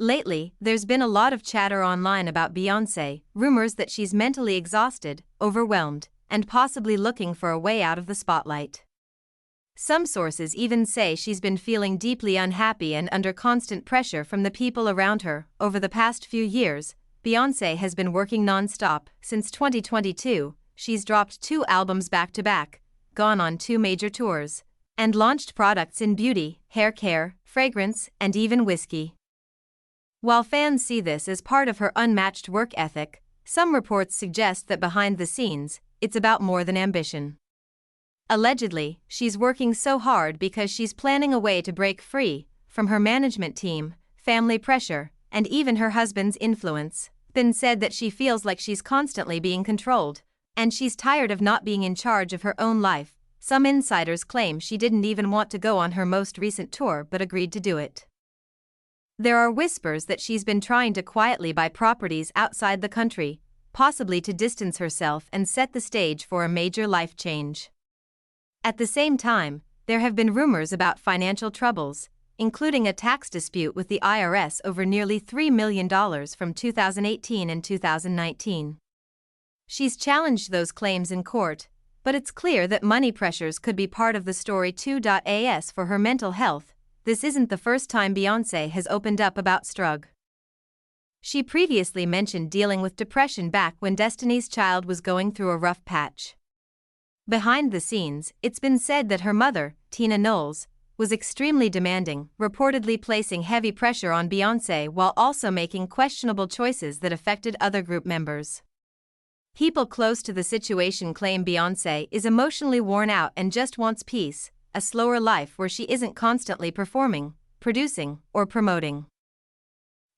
Lately, there's been a lot of chatter online about Beyoncé, rumors that she's mentally exhausted, overwhelmed, and possibly looking for a way out of the spotlight. Some sources even say she's been feeling deeply unhappy and under constant pressure from the people around her. Over the past few years, Beyoncé has been working non-stop. Since 2022, she's dropped 2 albums back-to-back, gone on 2 major tours, and launched products in beauty, hair care, fragrance, and even whiskey. While fans see this as part of her unmatched work ethic, some reports suggest that behind the scenes, it's about more than ambition. Allegedly, she's working so hard because she's planning a way to break free from her management team, family pressure, and even her husband's influence. It's been said that she feels like she's constantly being controlled, and she's tired of not being in charge of her own life. Some insiders claim she didn't even want to go on her most recent tour but agreed to do it. There are whispers that she's been trying to quietly buy properties outside the country, possibly to distance herself and set the stage for a major life change. At the same time, there have been rumors about financial troubles, including a tax dispute with the IRS over nearly $3 million from 2018 and 2019. She's challenged those claims in court, but it's clear that money pressures could be part of the story too. As for her mental health, this isn't the first time Beyoncé has opened up about struggle. She previously mentioned dealing with depression back when Destiny's Child was going through a rough patch. Behind the scenes, it's been said that her mother, Tina Knowles, was extremely demanding, reportedly placing heavy pressure on Beyoncé while also making questionable choices that affected other group members. People close to the situation claim Beyoncé is emotionally worn out and just wants peace, a slower life where she isn't constantly performing, producing, or promoting.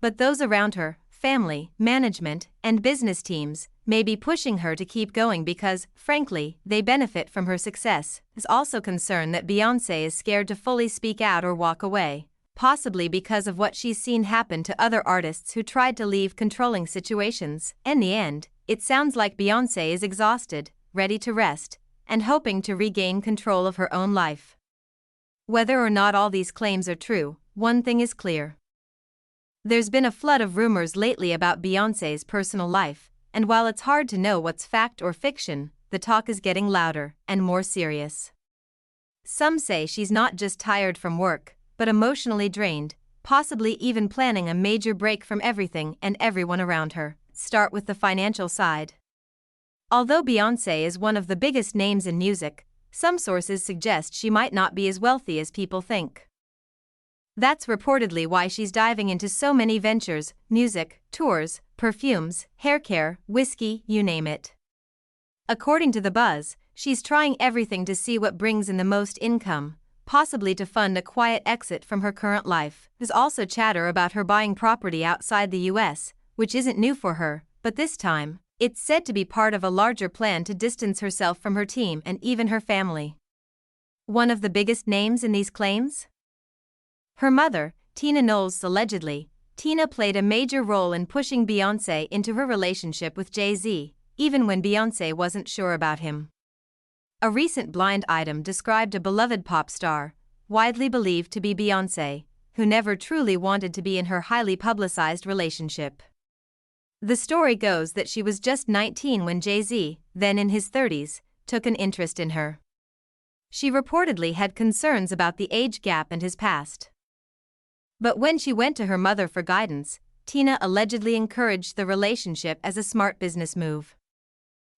But those around her, family, management, and business teams, may be pushing her to keep going because, frankly, they benefit from her success. There's also concern that Beyoncé is scared to fully speak out or walk away, possibly because of what she's seen happen to other artists who tried to leave controlling situations. In the end, it sounds like Beyoncé is exhausted, ready to rest, and hoping to regain control of her own life. Whether or not all these claims are true, one thing is clear. There's been a flood of rumors lately about Beyoncé's personal life, and while it's hard to know what's fact or fiction, the talk is getting louder and more serious. Some say she's not just tired from work, but emotionally drained, possibly even planning a major break from everything and everyone around her. Start with the financial side. Although Beyoncé is one of the biggest names in music, some sources suggest she might not be as wealthy as people think. That's reportedly why she's diving into so many ventures: music, tours, perfumes, hair care, whiskey, you name it. According to The Buzz, she's trying everything to see what brings in the most income, possibly to fund a quiet exit from her current life. There's also chatter about her buying property outside the US, which isn't new for her, but this time, it's said to be part of a larger plan to distance herself from her team and even her family. One of the biggest names in these claims? Her mother, Tina Knowles. Allegedly, Tina played a major role in pushing Beyoncé into her relationship with Jay-Z, even when Beyoncé wasn't sure about him. A recent blind item described a beloved pop star, widely believed to be Beyoncé, who never truly wanted to be in her highly publicized relationship. The story goes that she was just 19 when Jay-Z, then in his 30s, took an interest in her. She reportedly had concerns about the age gap and his past. But when she went to her mother for guidance, Tina allegedly encouraged the relationship as a smart business move.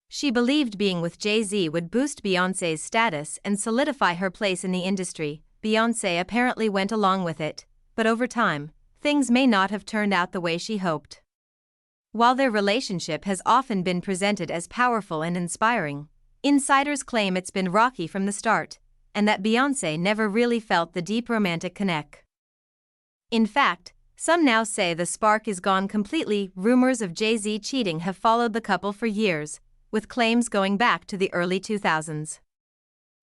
She believed being with Jay-Z would boost Beyoncé's status and solidify her place in the industry. Beyoncé apparently went along with it, but over time, things may not have turned out the way she hoped. While their relationship has often been presented as powerful and inspiring, insiders claim it's been rocky from the start, and that Beyoncé never really felt the deep romantic connect. In fact, some now say the spark is gone completely. Rumors of Jay-Z cheating have followed the couple for years, with claims going back to the early 2000s.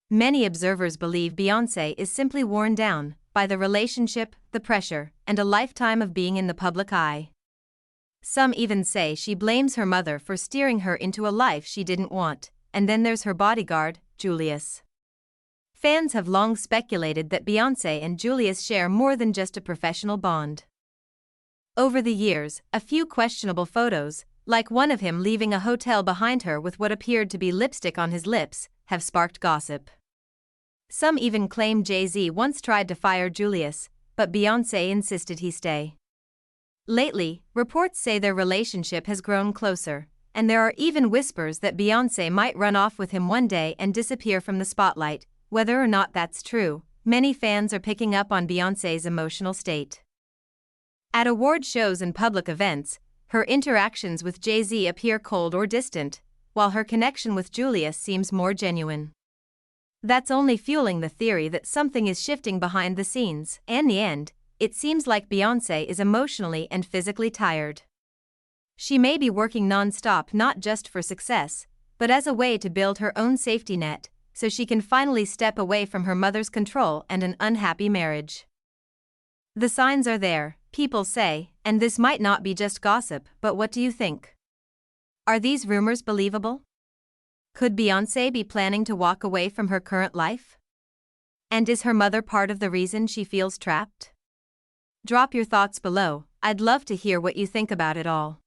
Many observers believe Beyoncé is simply worn down by the relationship, the pressure, and a lifetime of being in the public eye. Some even say she blames her mother for steering her into a life she didn't want, and then there's her bodyguard, Julius. Fans have long speculated that Beyoncé and Julius share more than just a professional bond. Over the years, a few questionable photos, like one of him leaving a hotel behind her with what appeared to be lipstick on his lips, have sparked gossip. Some even claim Jay-Z once tried to fire Julius, but Beyoncé insisted he stay. Lately, reports say their relationship has grown closer, and there are even whispers that Beyoncé might run off with him one day and disappear from the spotlight. Whether or not that's true, many fans are picking up on Beyoncé's emotional state. At award shows and public events, her interactions with Jay-Z appear cold or distant, while her connection with Julius seems more genuine. That's only fueling the theory that something is shifting behind the scenes. In the end, it seems like Beyoncé is emotionally and physically tired. She may be working non-stop not just for success, but as a way to build her own safety net, so she can finally step away from her mother's control and an unhappy marriage. The signs are there, people say, and this might not be just gossip, but what do you think? Are these rumors believable? Could Beyoncé be planning to walk away from her current life? And is her mother part of the reason she feels trapped? Drop your thoughts below. I'd love to hear what you think about it all.